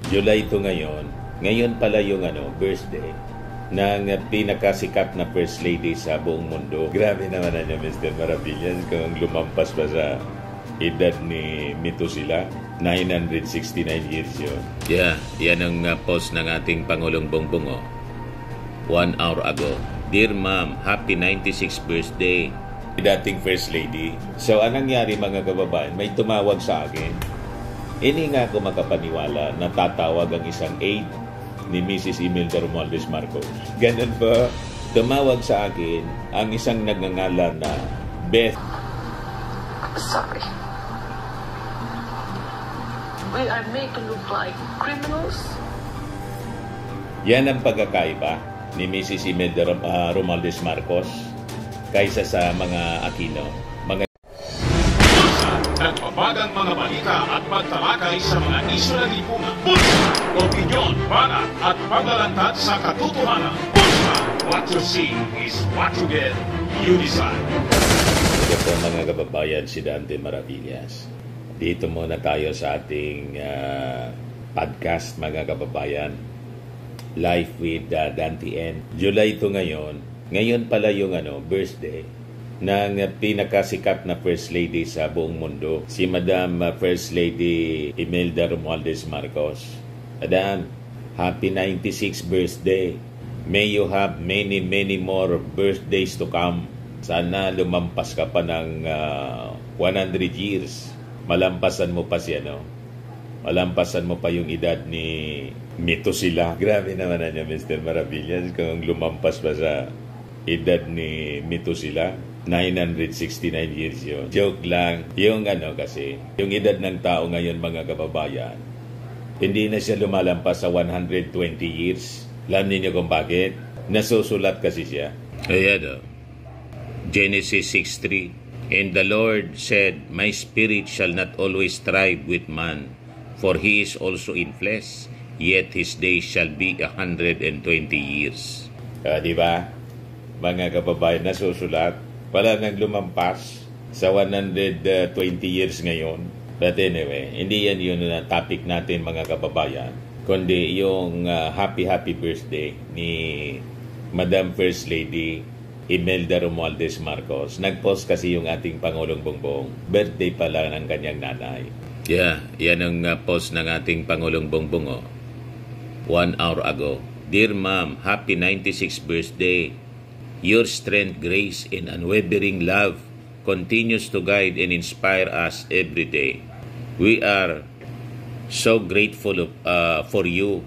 July ito ngayon. Ngayon pala yung birthday ng pinakasikat na First Lady sa buong mundo. Grabe naman na niya, Mr. Maravillas, kung lumampas pa sa edad ni Methuselah. 969 years yun. Yeah, yan ang post ng ating Pangulong Bongbong 1 hour ago. Dear Ma'am, happy 96th birthday. Dating First Lady. So, anong nangyari mga kababayan? May tumawag sa akin. Hindi nga ako makapaniwala na tatawag ang isang aide ni Mrs. Imelda Romualdez Marcos. Ganun po, tumawag sa akin ang isang nagngangalan na Beth. Sorry. We are made to look like criminals? Yan ang pagkakaiba ni Mrs. Imelda Romualdez Marcos kaysa sa mga Aquino. Nagpapagang mga balita at pagtalakay sa mga isyu na lipunan. Bulsa! Opinyon, banat at paglalantad sa katotohanan. Bulsa! What you see is what you get. You decide. Ito po mga kababayan, si Dante Maravillas. Dito muna tayo sa ating podcast mga kababayan. Life with Dante N. July ito ngayon. Ngayon pala yung birthday ng pinakasikat na First Lady sa buong mundo, si Madam First Lady Imelda Romualdez Marcos. Madam, happy 96th birthday. May you have many, many more birthdays to come. Sana lumampas ka pa ng 100 years. Malampasan mo pa malampasan mo pa yung edad ni Methuselah. Grabe naman na niya, Mr. Maravillas, kung lumampas pa sa edad ni Methuselah. 969 years yun. Joke lang. Yung kasi, yung edad ng tao ngayon mga kababayan, hindi na siya lumalampas sa 120 years. Alam niyo kung bakit? Nasusulat kasi siya. Ayan Genesis 6:3. And the Lord said, My spirit shall not always strive with man, for he is also in flesh, yet his days shall be 120 years. Diba? Mga kababayan, nasusulat. Wala nang lumampas sa 120 years ngayon. But anyway, hindi yan yun na topic natin mga kababayan, kundi yung happy birthday ni Madam First Lady Imelda Romualdez Marcos. Nag-post kasi yung ating Pangulong Bongbong. Birthday pala ng kanyang nanay. Yeah, yan ang post ng ating Pangulong Bongbong 1 hour ago. Dear Ma'am, happy 96th birthday. Your strength, grace, and unwavering love continues to guide and inspire us every day. We are so grateful for you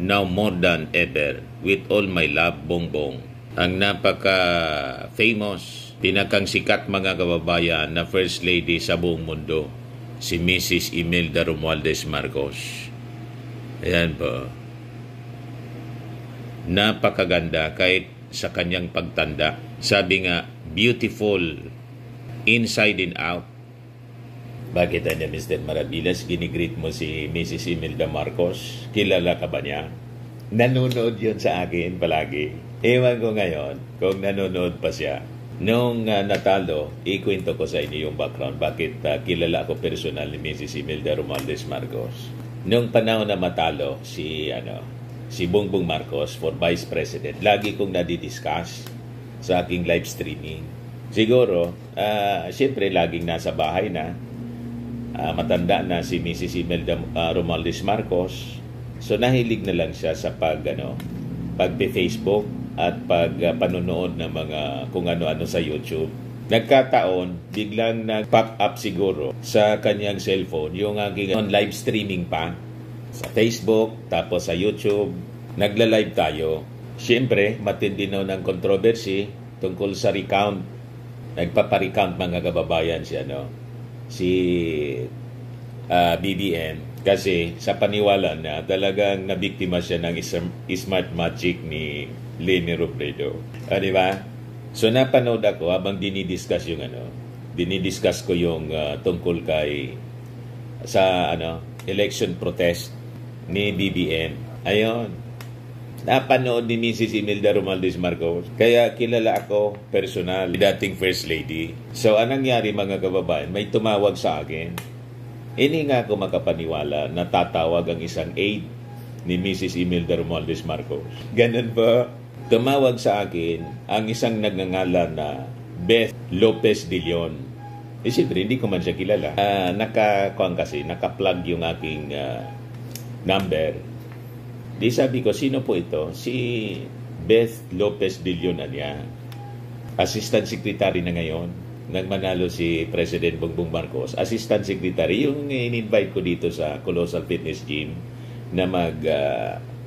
now more than ever. With all my love, Bongbong. Ang napaka-famous, pinakang sikat mga kababayan na First Lady sa buong mundo, si Mrs. Imelda Romualdez Marcos. Ayan po. Napakaganda kahit sa kanyang pagtanda. Sabi nga, beautiful inside and out. Bakit niya, Mr. Maravillas, ginigreet mo si Mrs. Imelda Marcos? Kilala ka ba niya? Nanonood yun sa akin palagi. Ewan ko ngayon kung nanonood pa siya. Nung natalo, ikwento ko sa inyo yung background. Bakit kilala ako personal ni Mrs. Imelda Romualdez Marcos. Nung panahon na matalo si Bongbong Marcos for Vice President, lagi kong nadidiscuss sa aking live streaming. Siguro, siyempre laging nasa bahay na, matanda na si Mrs. Imelda Romualdez Marcos. So nahilig na lang siya sa pagpe-Facebook at panonood ng mga kung ano-ano sa YouTube. Nagkataon, biglang nag-pop up siguro sa kanyang cellphone yung aking live streaming pa sa Facebook, tapos sa YouTube. Nagla-live tayo. Siyempre, matindi na ng controversy tungkol sa recount. Nagpaparecount mga kababayan si BBM. Kasi sa paniwala na talagang nabiktima siya ng smart magic ni Leni Robredo. Di ba? So napanood ako habang dinidiscuss ko yung tungkol sa election protest ni BBM. Ayun. Napanood ni Mrs. Imelda Romualdez Marcos. Kaya kilala ako personal, dating First Lady. So anong nangyari mga kababayan? May tumawag sa akin. Hindi nga ako makapaniwala na tatawag ang isang aide ni Mrs. Imelda Romualdez Marcos. Ganun po, tumawag sa akin ang isang nagngangalan na Beth Lopez de Leon. Siyempre, hindi ko man siya kilala. Naka-plug yung aking number. Di sabi ko, sino po ito? Si Beth Lopez de Leon niya. Assistant Secretary na ngayon. Nang manalo si President Bongbong Marcos. Assistant Secretary, yung in-invite ko dito sa Colossal Fitness Gym na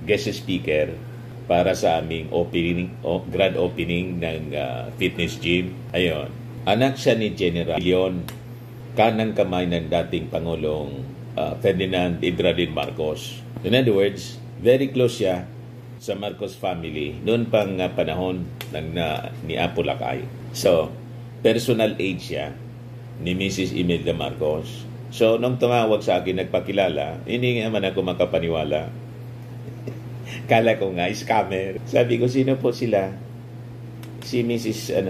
guest speaker para sa aming grand opening ng fitness gym. Ayun. Anak siya ni General Leon, kanang kamay ng dating Pangulong Ferdinand Idradin Marcos. In other words, very close siya sa Marcos family noon pang panahon ni Apo Lakay. So, personal aide siya ni Mrs. Imelda Marcos. So, nung tumawag sa akin, nagpakilala, hindi naman ako makapaniwala. Kala ko nga, scammer. Sabi ko, sino po sila? Si Mrs.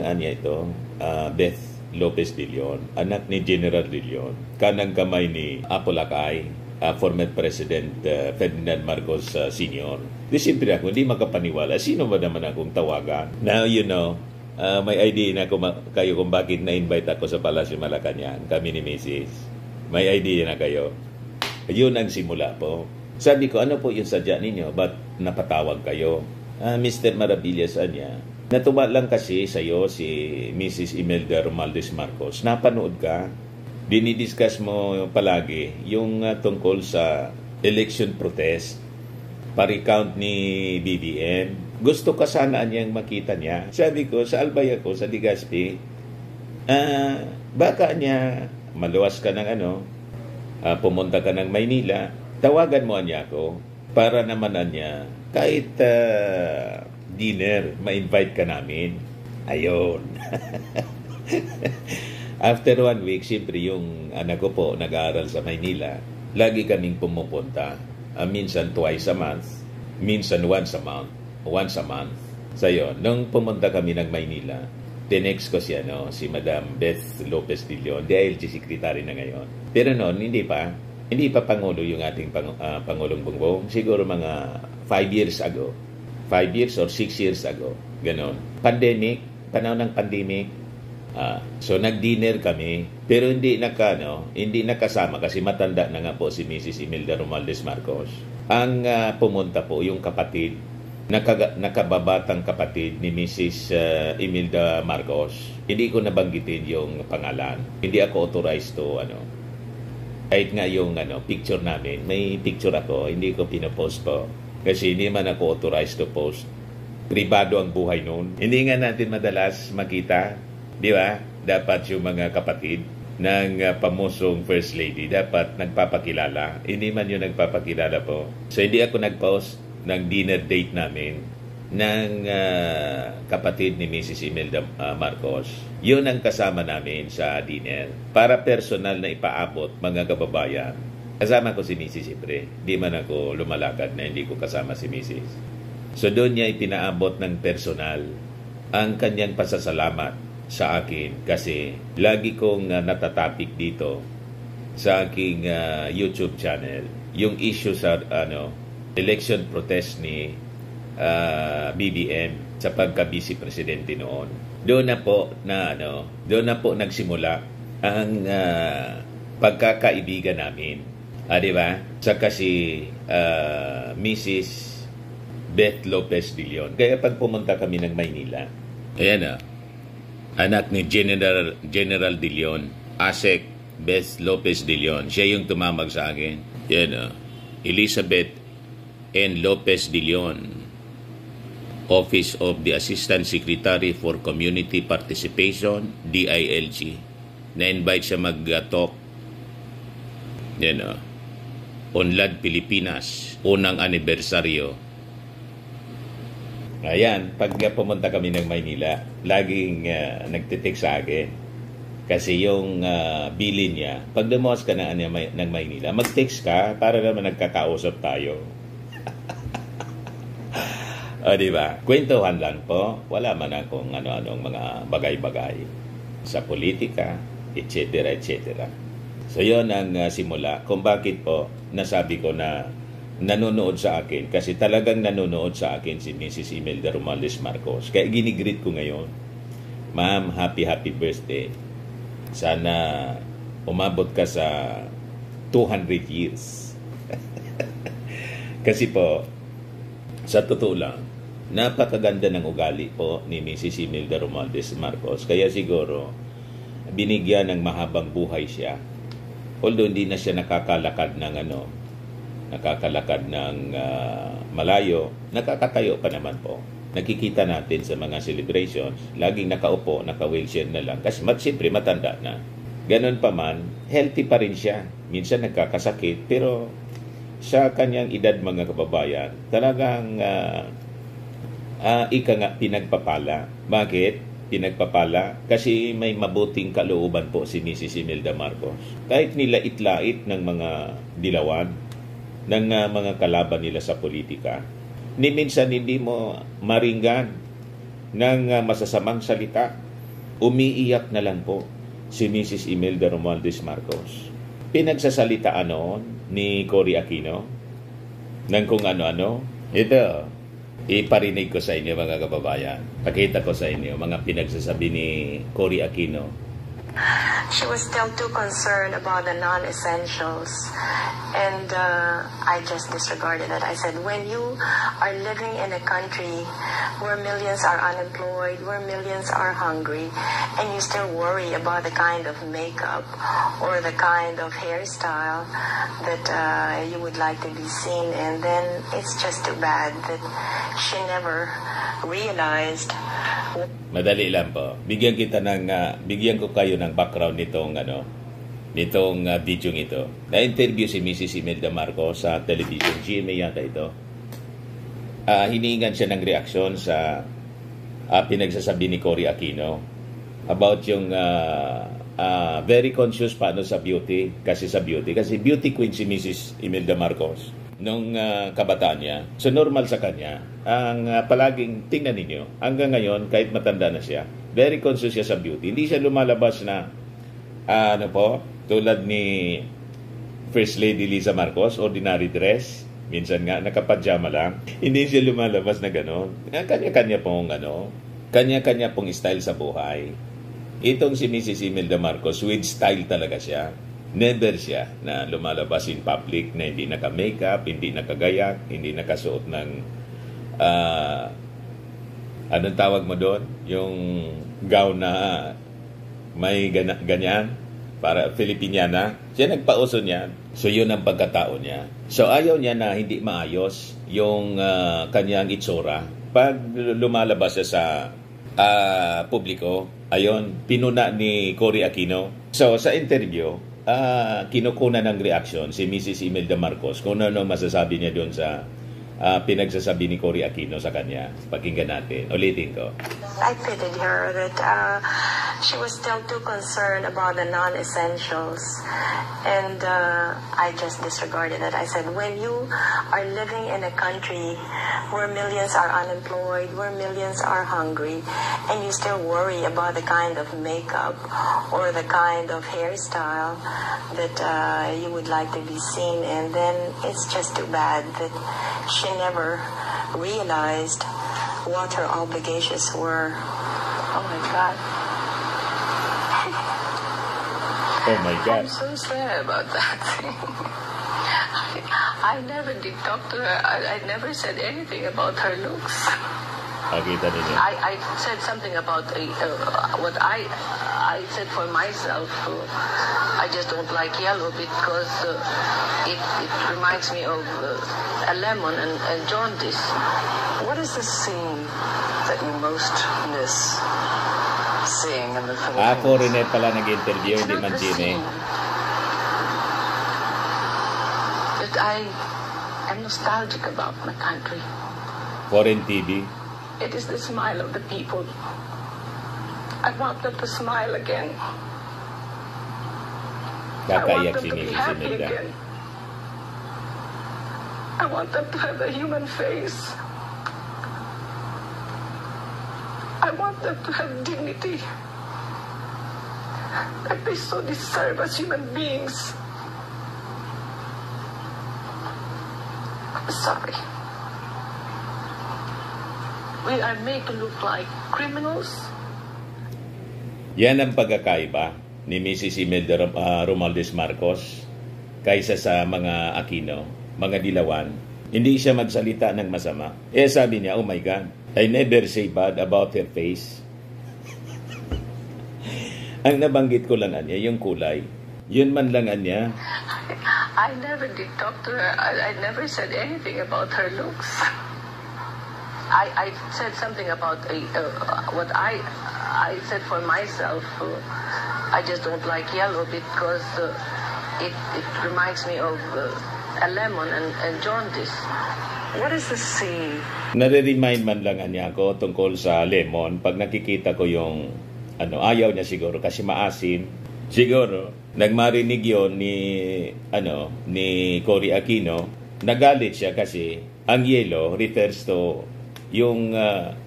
Beth Lopez de Leon, anak ni General de Leon, kanang kamay ni Apo Lakay, former President Ferdinand Marcos Sr. Di siyempre ako, hindi makapaniwala. Sino ba naman akong tawagan? Now, you know, may idea na kayo kung bakit na-invite ako sa Palasyo Malacanang, kami ni Mrs. May idea na kayo. Yun ang simula po. Sabi ko, ano po yung sadya ninyo? Ba't napatawag kayo? Mr. Maravillas, niya. Natuwa lang kasi sa'yo si Mrs. Imelda Romualdez Marcos. Napanood ka? Dinidiscuss mo palagi yung tungkol sa election protest, pa-recount ni BBM. Gusto ka sana niyang makita niya. Sabi ko, sa Albay ako, sa Legazpi, baka niya maluwas ka ng pumunta ka ng Maynila, tawagan mo niya ako para naman niya kahit dinner, ma-invite ka namin. Ayun. After 1 week, siyempre yung anak ko po nag-aaral sa Maynila, lagi kaming pumupunta. Minsan twice a month, minsan once a month. So yun, nung pumunta kami ng Maynila, tinext ko siya, si Madam Beth Lopez de Leon, DILG Secretary na ngayon. Pero noon, hindi pa Pangulo yung ating Pangulong Bongbong. Siguro mga 5 years ago. 5 years or 6 years ago. Ganon. Panahon ng pandemic. So nag-dinner kami, pero hindi nakasama kasi matanda na nga po si Mrs. Imelda Romualdez Marcos. Ang pumunta po yung kapatid, nakababatang kapatid ni Mrs. Imelda Marcos. Hindi ko nabanggitin yung pangalan. Hindi ako authorized to kahit nga yung picture namin, may picture ako, hindi ko pinopost po kasi hindi man ako authorized to post. Pribado ang buhay noon. Hindi nga natin madalas makita, di ba? Dapat yung mga kapatid ng pamusong First Lady dapat nagpapakilala. Hindi man yung nagpapakilala po. So hindi ako nag-post ng dinner date namin ng kapatid ni Mrs. Imelda Marcos. Yun ang kasama namin sa dinner. Para personal na ipaabot, mga kababayan. Kasama ko si Mrs. siyempre. Di man ako lumalakad na hindi ko kasama si Mrs. So doon niya ipinaabot ng personal ang kanyang pasasalamat sa akin kasi lagi kong natatapik dito sa aking YouTube channel yung issue sa election protest ni BBM sa pagka-vice presidente noon. Doon na po nagsimula ang pagkakaibigan namin. Di ba? Saka si Mrs. Beth Lopez de Leon. Kaya pag pumunta kami ng Maynila, ayan anak ni General de Leon, Asek Beth Lopez de Leon. Siya yung tumamag sa akin. Yan Elizabeth N. Lopez de Leon, Office of the Assistant Secretary for Community Participation, DILG. Na-invite siya mag-talk. Yan Unlad Pilipinas, unang anibersaryo. Ayan, pag pumunta kami ng Maynila, laging nagtitik sa akin. Kasi yung bilin niya, pag lumuwas ka ng Maynila, mag-text ka para naman nagkakausap tayo. Diba? Kwentuhan lang po. Wala man akong ano-anong mga bagay-bagay sa politika, etc. etc. So yun ang simula kung bakit po nasabi ko na nanonood sa akin, kasi talagang nanonood sa akin si Mrs. Imelda Romaldez Marcos. Kaya ginigreet ko ngayon, Ma'am, happy birthday. Sana umabot ka sa 200 years. Kasi po, sa totoo lang, napakaganda ng ugali po ni Mrs. Imelda Romaldez Marcos. Kaya siguro, binigyan ng mahabang buhay siya. Although hindi na siya nakakalakad ng malayo, nakakatayo pa naman po. Nakikita natin sa mga celebrations, laging nakaupo, naka-wheelchair na lang. Kasi siyempre matanda na. Ganon pa man, healthy pa rin siya. Minsan nagkakasakit, pero sa kanyang edad mga kababayan, talagang pinagpapala. Bakit? Pinagpapala kasi may mabuting kalooban po si Mrs. Imelda Marcos. Kahit nilait-lait ng mga dilawan, ng mga kalaban nila sa politika, ni minsan hindi mo maringgan ng masasamang salita. Umiiyak na lang po si Mrs. Imelda Romaldez Marcos. Pinagsasalitaan noon ni Cory Aquino ng kung ano-ano. Ito, iparinig ko sa inyo mga kababayan. Pakita ko sa inyo mga pinagsasabi ni Cory Aquino. She was still too concerned about the non-essentials, and I just disregarded it. I said, when you are living in a country where millions are unemployed, where millions are hungry, and you still worry about the kind of makeup or the kind of hairstyle that you would like to be seen in, then it's just too bad that she never realized. Madali lang po. Bigyan ko kayo ng background nitong video ito. Na-interview si Mrs. Imelda Marcos sa television, GMA yata ito. Hinihingan siya ng reaksyon sa pinagsasabi ni Cory Aquino about yung very conscious paano sa beauty. Kasi beauty queen si Mrs. Imelda Marcos nung kabataan niya. So normal sa kanya ang palaging tingnan ninyo hanggang ngayon, kahit matanda na siya, very conscious siya sa beauty. Hindi siya lumalabas na tulad ni First Lady Liza Marcos, ordinary dress, minsan nga nakapajama lang. Hindi siya lumalabas na gano'n. Kanya-kanya pong style sa buhay. Itong si Mrs. Imelda Marcos, with style talaga siya. Never siya na lumalabas in public na hindi naka-makeup, hindi nakagayak, hindi nakasuot ng anong tawag mo doon? Yung gown na may ganyan, para Filipiniana. Siya nagpauso niya. So yun ang pagkatao niya. So ayaw niya na hindi maayos yung kanyang itsura. Pag lumalabas siya sa publiko, ayon, pinuna ni Cory Aquino. So sa interview, kinukuna ng reaksyon si Mrs. Imelda Marcos kung ano masasabi niya doon sa pinagsasabi ni Cory Aquino sa kanya. Pakinggan natin. Ulitin ko. I pitied her that she was still too concerned about the non-essentials, and I just disregarded it. I said, when you are living in a country where millions are unemployed, where millions are hungry, and you still worry about the kind of makeup or the kind of hairstyle that you would like to be seen in, then it's just too bad that she never realized what her obligations were. Oh my God. Oh my God. I'm so sad about that thing. I never did talk to her. I never said anything about her looks. Pakita ninyo. I said something about what I said for myself. I just don't like yellow because it reminds me of a lemon and jaundice. What is the scene that you most miss seeing in the Philippines? Foreigner pala nag-interview, hindi man Gine. That I am nostalgic about my country. Foreign TV. It is the smile of the people. I want them to smile again. I want Kakaiyak them si to be Mrs. happy Imelda. again. I want them to have a human face. I want them to have dignity. that they so deserve as human beings. Sorry. We are made to look like criminals. Yan ang pagkakaiba ni Mrs. Imelda Romualdez Marcos kaysa sa mga Aquino, mga Dilawan. Hindi siya magsalita ng masama. Sabi niya, oh my God, I never say bad about her face. Ang nabanggit ko lang niya, yung kulay. Yun man lang niya. I never did talk to her. I never said anything about her looks. I said something about what I said for myself. I just don't like yellow because it reminds me of a lemon and jaundice. What is the C? Nare-remind man lang niya ako tungkol sa lemon. Pag nakikita ko yung ayaw niya siguro kasi maasim. Siguro, nagmarinig yun ni Cory Aquino. Nagalit siya kasi ang yellow refers to yung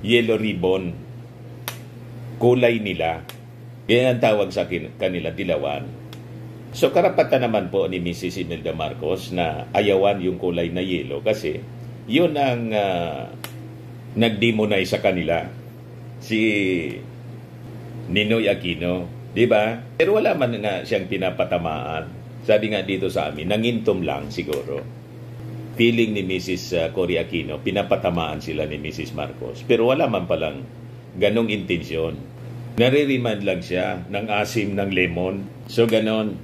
yellow ribbon. Kulay nila. Yan ang tawag sa kanila, Dilawan. So, karapatan naman po ni Mrs. Imelda Marcos na ayawan yung kulay na yellow kasi yun ang nag-demonize sa kanila. Si Ninoy Aquino, di ba? Pero wala man nga siyang pinapatamaan. Sabi nga dito sa amin, nangintom lang siguro. Feeling ni Mrs. Cory Aquino, pinapatamaan sila ni Mrs. Marcos. Pero wala man palang ganong intensyon. Nare-remind lang siya ng asim ng lemon. So ganon.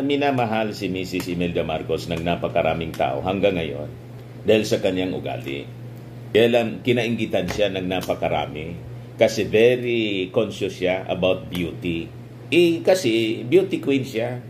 Minamahal si Mrs. Imelda Marcos ng napakaraming tao hanggang ngayon dahil sa kanyang ugali. Kaya lang, kinainggitan siya ng napakarami. Kasi very conscious siya about beauty. Kasi beauty queen siya.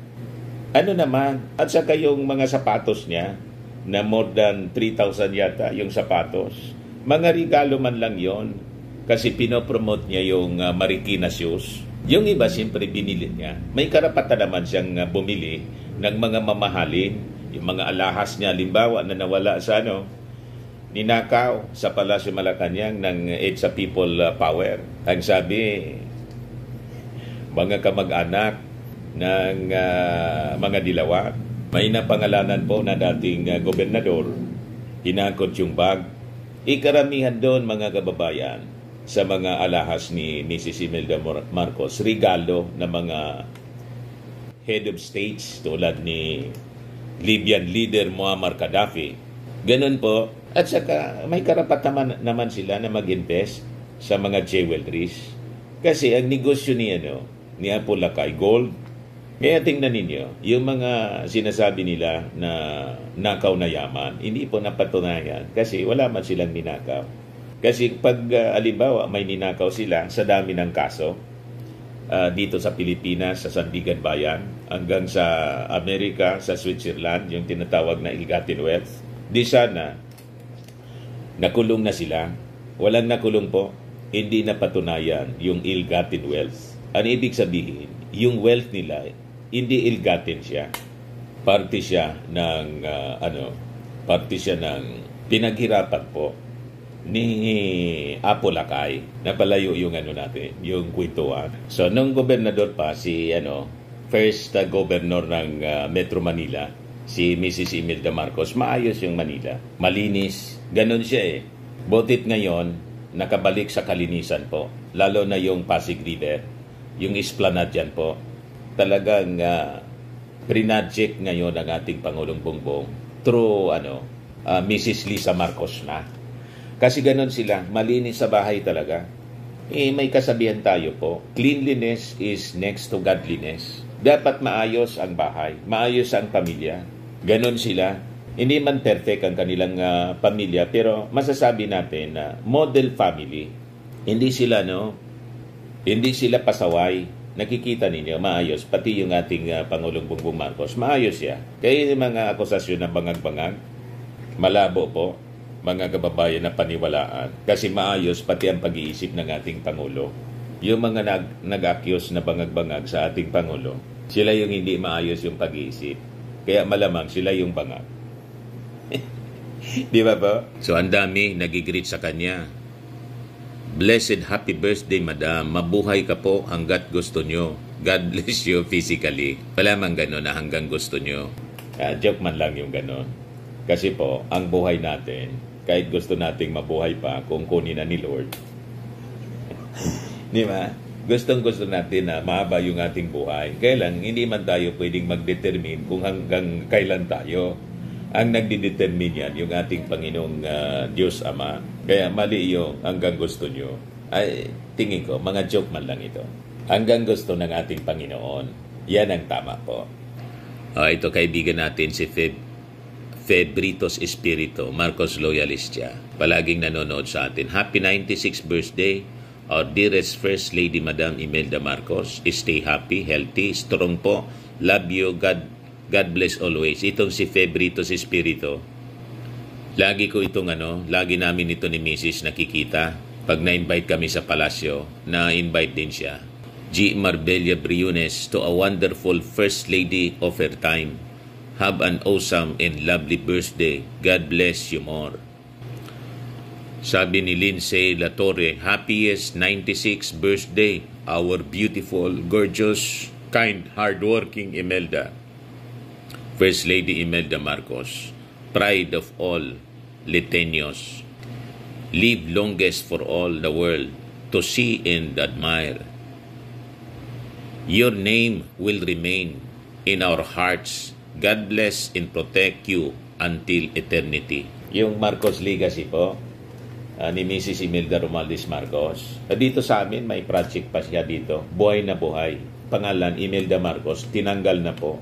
Ano naman? At saka yung mga sapatos niya, na more than 3,000 yata yung sapatos. Mga regalo man lang yon kasi pinopromote niya yung Marikina shoes. Yung iba, siyempre, binili niya. May karapatan naman siyang bumili ng mga mamahalin. Yung mga alahas niya, limbawa, na nawala sa ninakaw sa Palasyo Malacanang ng EDSA People Power. Ang sabi, mga kamag-anak ng mga Dilawan, may napangalanan po na dating gobernador, hinakot yung bag. Ikaramihan doon, mga kababayan, sa mga alahas ni Mrs. Imelda Marcos, regalo ng mga head of states tulad ni Libyan leader Muammar Gaddafi. Ganun po. At saka may karapatan naman sila na mag-invest sa mga jewelries. Kasi ang negosyo ni Apo Lakay, gold. Kaya tingnan ninyo, yung mga sinasabi nila na nakaw na yaman, hindi po napatunayan kasi wala man silang ninakaw. Kasi pag alimbawa may ninakaw sila sa dami ng kaso, dito sa Pilipinas, sa Sandigan Bayan, hanggang sa Amerika, sa Switzerland, yung tinatawag na ill-gotten wealth, di sana nakulong na sila. Walang nakulong po, hindi napatunayan yung ill-gotten wealth. Ano ibig sabihin? Yung wealth nila, hindi ill-gotten siya. Parte siya ng, parte siya ng pinaghirapan po ni Apo Lakay. Napalayo yung natin, yung kwentuhan. So, nung gobernador pa, si, first governor ng Metro Manila, si Mrs. Imelda Marcos, maayos yung Manila. Malinis. Ganon siya Butit ngayon, nakabalik sa kalinisan po. Lalo na yung Pasig River. Yung Esplanade yan po. Talagang prinadject ngayon ang ating Pangulong Bongbong through Mrs. Lisa Marcos na. Kasi ganon sila, malinis sa bahay talaga. May kasabihan tayo po, cleanliness is next to godliness. Dapat maayos ang bahay, maayos ang pamilya. Ganon sila. Hindi man perfect ang kanilang pamilya, pero masasabi natin na model family. Hindi sila pasaway. Nakikita ninyo, maayos. Pati yung ating Pangulong Bongbong Marcos, maayos siya. Kaya yung mga akusasyon ng bangag-bangag, malabo po, mga kababayan na paniwalaan. Kasi maayos pati ang pag-iisip ng ating Pangulo. Yung mga nag-accuse na bangag-bangag sa ating Pangulo, sila yung hindi maayos yung pag-iisip. Kaya malamang sila yung bangag. Di ba po? So, ang dami nagigreet sa kanya. Blessed happy birthday, madam. Mabuhay ka po hanggat gusto nyo. God bless you physically. Wala man gano'n na hanggang gusto nyo. Joke man lang yung gano'n. Kasi po, ang buhay natin, kahit gusto nating mabuhay pa kung kunin na ni Lord, di ba? Gustong-gusto natin na mahaba yung ating buhay. Kaya lang, hindi man tayo pwedeng mag-determine kung hanggang kailan tayo. Ang nagdidetermine yan, yung ating Panginoong Diyos Ama. Kaya mali yung hanggang gusto nyo. Ay, tingin ko, mga joke man lang ito. Hanggang gusto ng ating Panginoon. Yan ang tama po. Ito kaibigan natin si Febritos Espiritu, Marcos Loyalista. Palaging nanonood sa atin. Happy 96th birthday, our dearest First Lady Madam Imelda Marcos. Stay happy, healthy, strong po. Love you, God bless always. Itong si Febritos Espiritu. Lagi namin ito ni Mrs. nakikita. Pag na-invite kami sa palasyo, na-invite din siya. G. Marbella Briones, to a wonderful First Lady of her time. Have an awesome and lovely birthday. God bless you more. Sabi ni Lindsay Latorre, happiest 96th birthday, our beautiful, gorgeous, kind, hardworking Imelda. First Lady Imelda Marcos, pride of all Liteños. Live longest for all the world to see and admire. Your name will remain in our hearts. God bless and protect you until eternity. Yung Marcos Legacy po, ni Mrs. Imelda Romualdez Marcos. Dito sa amin, may project pa siya dito. Buhay na buhay. Pangalan, Imelda Marcos. Tinanggal na po.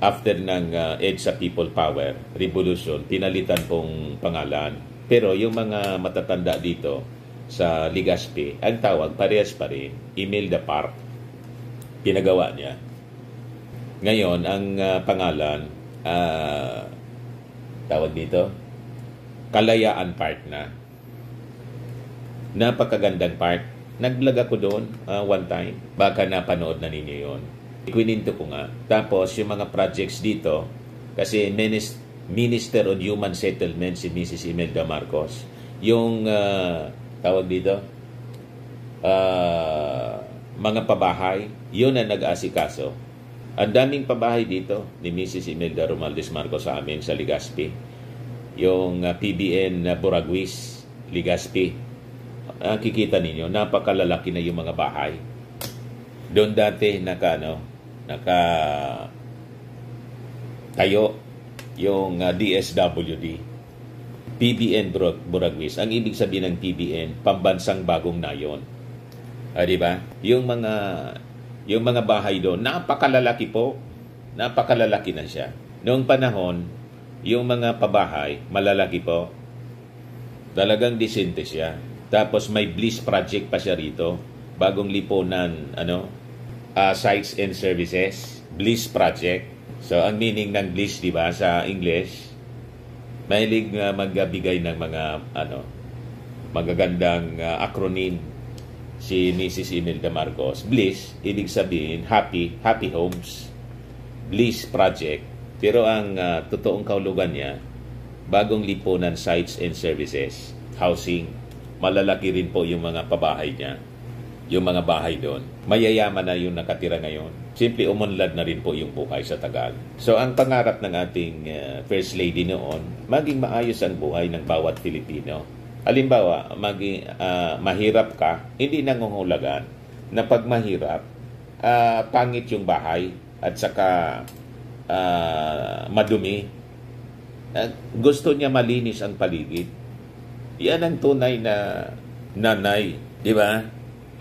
After ng EDSA People Power Revolution, pinalitan pong pangalan. Pero yung mga matatanda dito, sa Legazpi, ang tawag, parehas pa rin, Imelda Park. Pinagawa niya. Ngayon, ang pangalan, tawag dito, Kalayaan Park na. Napakagandang park. Nag-vlog ako doon one time. Baka napanood na ninyo yun. Ikwininto ko nga. Tapos, yung mga projects dito, kasi Minister on Human Settlement si Mrs. Imelda Marcos. Yung tawag dito, mga pabahay, yun ang nag-aasikaso. Ang daming pabahay dito ni Mrs. Imelda Romualdez Marcos sa amin sa Legazpi. Yung PBN Buraguis, Legazpi. Kikita ninyo, napakalalaki na yung mga bahay. Doon dati tayo yung DSWD. PBN Buraguis. Ang ibig sabihin ng PBN, Pambansang Bagong Nayon. Di ba? Yung mga bahay doon, napakalalaki po. Napakalalaki na siya. Noong panahon, yung mga pabahay, malalaki po. Talagang disente siya. Tapos may Bliss Project pa siya rito. Bagong lipunan, sites and services. Bliss Project. So, ang meaning ng Bliss, di ba, sa English, mahilig magbigay ng mga magagandang acronym si Mrs. Imelda Marcos. Bliss, ibig sabihin happy homes. Bliss Project. Pero ang totoong kahulugan niya, bagong lipunan sites and services, housing. Malalaki rin po yung mga pabahay niya. Yung mga bahay doon. Mayayaman na yung nakatira ngayon. Simple umunlad na rin po yung buhay sa Tagal. So, ang pangarap ng ating First Lady noon, maging maayos ang buhay ng bawat Pilipino. Halimbawa, mahirap ka, hindi nangungulagan na pag mahirap, pangit yung bahay at saka madumi. Gusto niya malinis ang paligid. Yan ang tunay na nanay. Di ba?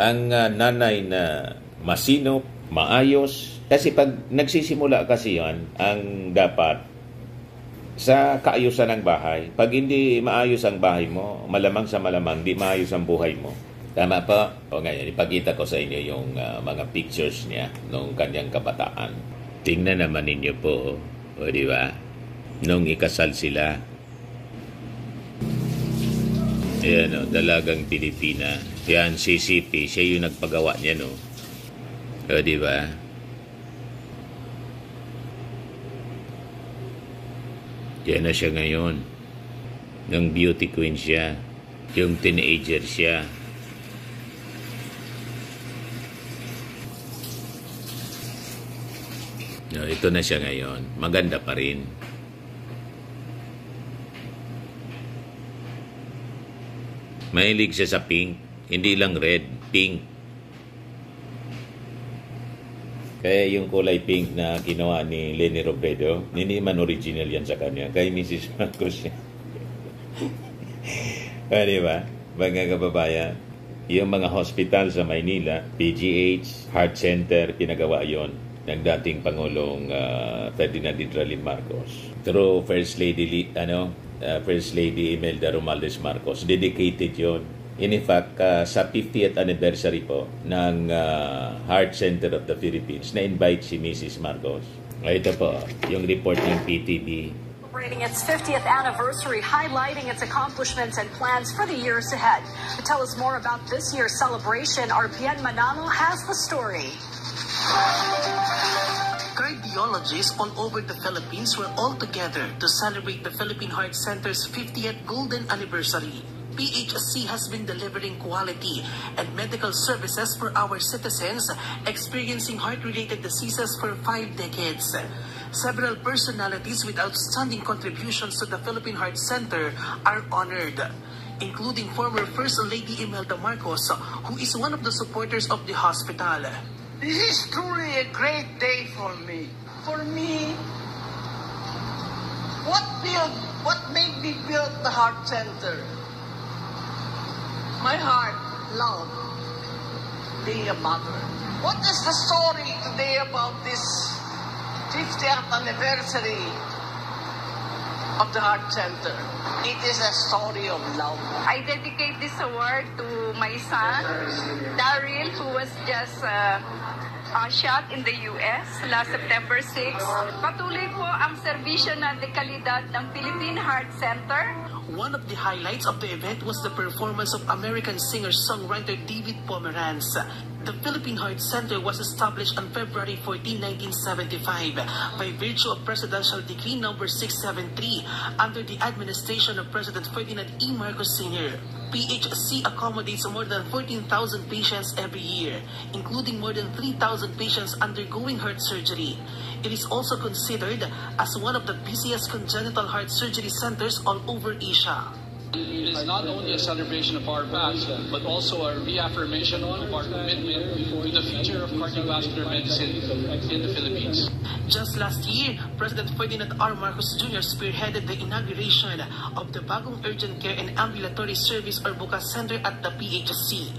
Ang nanay na masinop, maayos. Kasi pag nagsisimula kasi yan, ang dapat sa kaayusan ng bahay. Pag hindi maayos ang bahay mo, malamang sa malamang, di maayos ang buhay mo. Tama po? O ngayon, ipakita ko sa inyo yung mga pictures niya nung kanyang kabataan. Tingnan naman ninyo po, o di ba? Nung ikasal sila. Ayan o, dalagang Pilipina. Yan, CCP, siya yung nagpagawa niya, no? O, di ba? Yan na siya ngayon. Nung beauty queen siya. Yung teenager siya. No, ito na siya ngayon. Maganda pa rin. Mahilig siya sa pink. Hindi lang red, pink. Kaya yung kulay pink na ginawa ni Leni Robredo, hindi man original yan sa kanya. Kay Mrs. Marcos yan. Di ba? Mga kababayan, yung mga hospital sa Maynila, PGH, Heart Center, pinagawa yon ng dating Pangulong Ferdinand Hidralin Marcos. Through First Lady Imelda Romualdez Marcos. Dedicated yon. In fact, sa 50th anniversary po ng Heart Center of the Philippines, na-invite si Mrs. Marcos. Ito po, yung report ng PTV. Celebrating its 50th anniversary, highlighting its accomplishments and plans for the years ahead. To tell us more about this year's celebration, RPN Manalo has the story. Cardiologists all over the Philippines were all together to celebrate the Philippine Heart Center's 50th golden anniversary. PHC has been delivering quality and medical services for our citizens experiencing heart-related diseases for 5 decades. Several personalities with outstanding contributions to the Philippine Heart Center are honored, including former First Lady Imelda Marcos, who is one of the supporters of the hospital. This is truly a great day for me. For me, what made me build the Heart Center? My heart, love, being a mother. What is the story today about this 50th anniversary of the Heart Center? It is a story of love. I dedicate this award to my son, Daryl, who was just shot in the US last September 6. Patuloy po ang serbisyo na dekalidad ng Philippine Heart Center. One of the highlights of the event was the performance of American singer-songwriter David Pomeranz. The Philippine Heart Center was established on February 14, 1975 by virtue of Presidential Decree No. 673 under the administration of President Ferdinand E. Marcos Sr. PHC accommodates more than 14,000 patients every year, including more than 3,000 patients undergoing heart surgery. It is also considered as one of the busiest congenital heart surgery centers all over Asia. It is not only a celebration of our past, but also a reaffirmation of our commitment to the future of cardiovascular medicine in the Philippines. Just last year, President Ferdinand R. Marcos Jr. spearheaded the inauguration of the Bagong Urgent Care and Ambulatory Service or BUCAS Center at the PHC.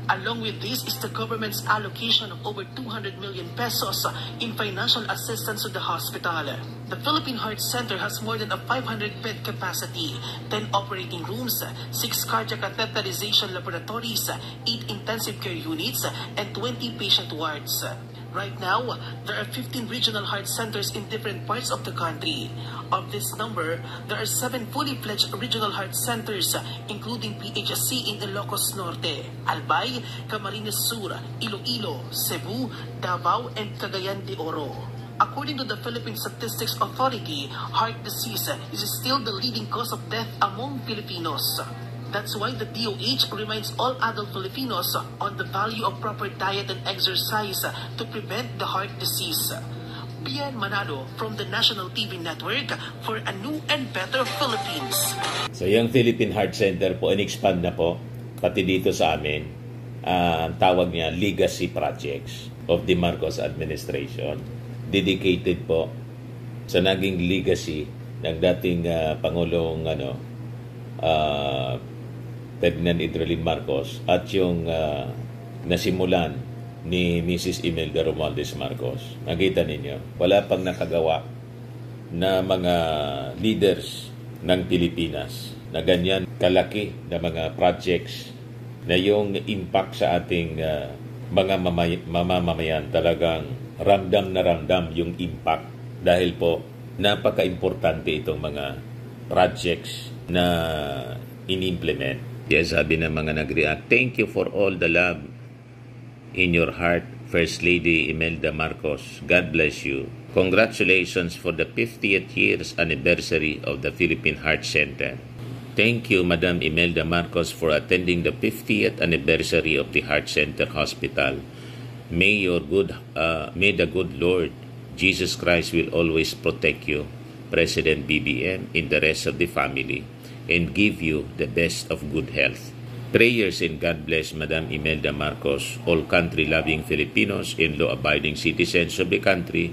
Along with this is the government's allocation of over 200 million pesos in financial assistance to the hospital. The Philippine Heart Center has more than a 500-bed capacity, 10 operating rooms, 6 cardiac catheterization laboratories, 8 intensive care units, and 20 patient wards. Right now, there are 15 regional heart centers in different parts of the country. Of this number, there are 7 fully fledged regional heart centers, including PHC in Ilocos Norte, Albay, Camarines Sur, Iloilo, Cebu, Davao, and Cagayan de Oro. According to the Philippine Statistics Authority, heart disease is still the leading cause of death among Filipinos. That's why the DOH reminds all adult Filipinos on the value of proper diet and exercise to prevent the heart disease. Bian Manalo from the National TV Network for a new and better Philippines. So yung Philippine Heart Center po, in-expand na po, pati dito sa amin, ang tawag niya Legacy Projects of the Marcos Administration. Dedicated po sa naging legacy ng dating Pangulong Ferdinand Hidralin Marcos at yung nasimulan ni Mrs. Imelda Romualdez Marcos. Nakita ninyo, wala pang nakagawa na mga leaders ng Pilipinas na ganyan kalaki na mga projects na yung impact sa ating mga mamamayan talagang ramdam na ramdam yung impact dahil po napaka-importante itong mga projects na in-implement. Yes, sabi ng mga nag-react, thank you for all the love in your heart, First Lady Imelda Marcos. God bless you. Congratulations for the 50th year's anniversary of the Philippine Heart Center. Thank you, Madam Imelda Marcos, for attending the 50th anniversary of the Heart Center Hospital. May the good Lord Jesus Christ will always protect you, President BBM, and the rest of the family, and give you the best of good health. Prayers and God bless Madam Imelda Marcos, all country-loving Filipinos and law-abiding citizens of the country.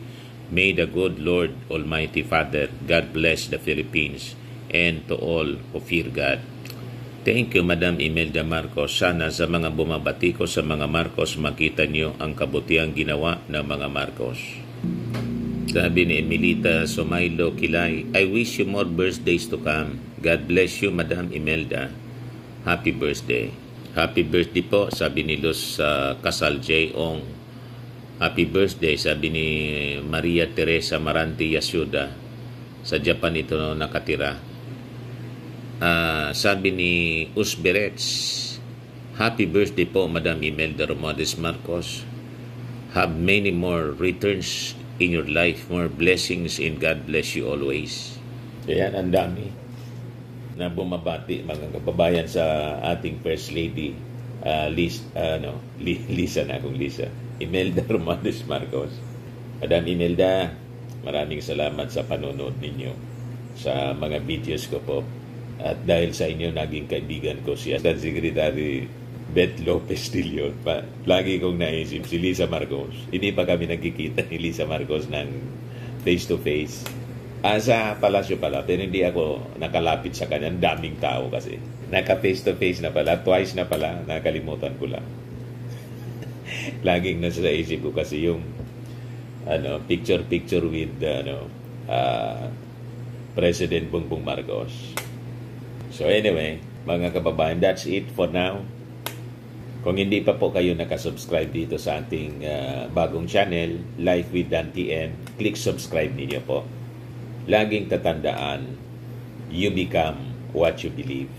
May the good Lord Almighty Father, God bless the Philippines, and to all who fear God. Thank you, Madam Imelda Marcos. Sana sa mga bumabati ko sa mga Marcos, makita niyo ang kabutiang ginawa ng mga Marcos. Sabi ni Emilita Somaylo Kilay, I wish you more birthdays to come. God bless you, Madam Imelda. Happy birthday. Happy birthday po, sabi ni Luz Kasal J. Ong. Happy birthday, sabi ni Maria Teresa Maranti Yasuda. Sa Japan ito nakatira. Sabi ni Usberets, happy birthday po, Madam Imelda Romualdez Marcos. Have many more returns in your life, more blessings, and God bless you always. Ayan, ang dami na bumabati mga kababayan sa ating First Lady Lisa Imelda Romualdez Marcos. Madam Imelda, maraming salamat sa panonood ninyo sa mga videos ko po. At dahil sa inyo, naging kaibigan ko si Assistant Secretary Beth Lopez de Leon. Lagi kong naisip si Lisa Marcos. Hindi pa kami nagkikita ni Lisa Marcos ng face-to-face. Sa palasyo pala, pero hindi ako nakalapit sa kanya. Ang daming tao kasi. Naka-face-to-face na pala. Twice na pala. Nakalimutan ko lang. Laging nasa isip ko kasi yung picture-picture with President Bongbong Marcos. So anyway, mga kababayan, that's it for now. Kung hindi pa po kayo nakasubscribe dito sa ating bagong channel, Life with Dan TN, click subscribe ninyo po. Laging tatandaan, you become what you believe.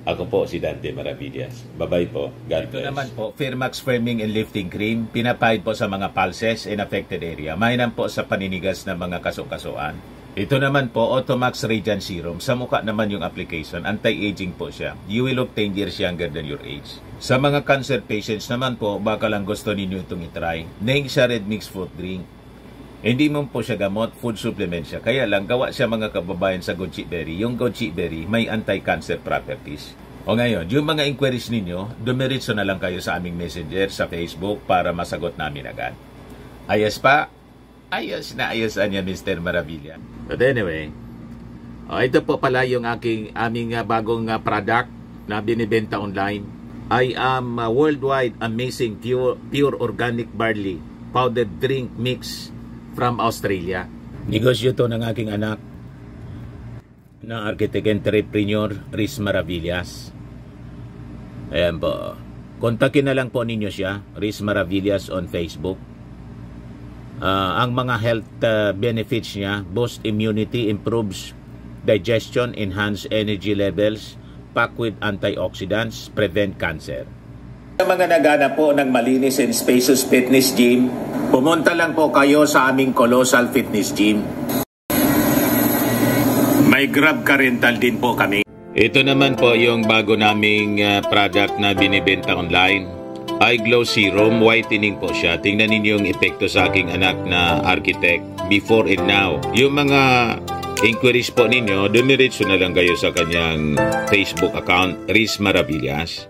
Ako po si Dante Maravillas. Bye-bye po. God bless. Ito naman po, Firmax Firming and Lifting Cream. Pinapahid po sa mga pulses in affected area. Mainam po sa paninigas ng mga kaso-kasuan. Ito naman po, Automax Radiant Serum. Sa mukha naman yung application. Anti-aging po siya. You will look 10 years younger than your age. Sa mga cancer patients naman po, baka lang gusto ninyo itong itry. Neng siya red mixed fruit drink. Hindi mo po siya gamot, food supplement siya. Kaya lang, gawa siya mga kababayan sa goji berry. Yung goji berry may anti-cancer properties. O ngayon, yung mga inquiries ninyo, dumiritso na lang kayo sa aming messenger sa Facebook para masagot namin agad. Ayos pa? Ayos na ayosan niya, Mr. Maravilla. But anyway, ito po pala yung aming bagong product na binibenta online. I am worldwide amazing pure organic barley powdered drink mix from Australia. Negosyo to ng aking anak na architect entrepreneur Riz Maravillas. Ayan po. Kontakin na lang po ninyo siya, Riz Maravillas on Facebook. Ang mga health benefits niya, boost immunity, improves digestion, enhance energy levels, packed with antioxidants, prevent cancer. Sa mga nagana po ng malinis and spacious fitness gym, pumunta lang po kayo sa aming Colossal Fitness Gym. May Grab Car Rental din po kami. Ito naman po yung bago naming product na binibenta online. Eye Glow Serum, whitening po siya. Tingnan ninyo yung epekto sa aking anak na architect before and now. Yung mga inquiries po ninyo, dumiretso na lang kayo sa kanyang Facebook account, Riz Maravillas.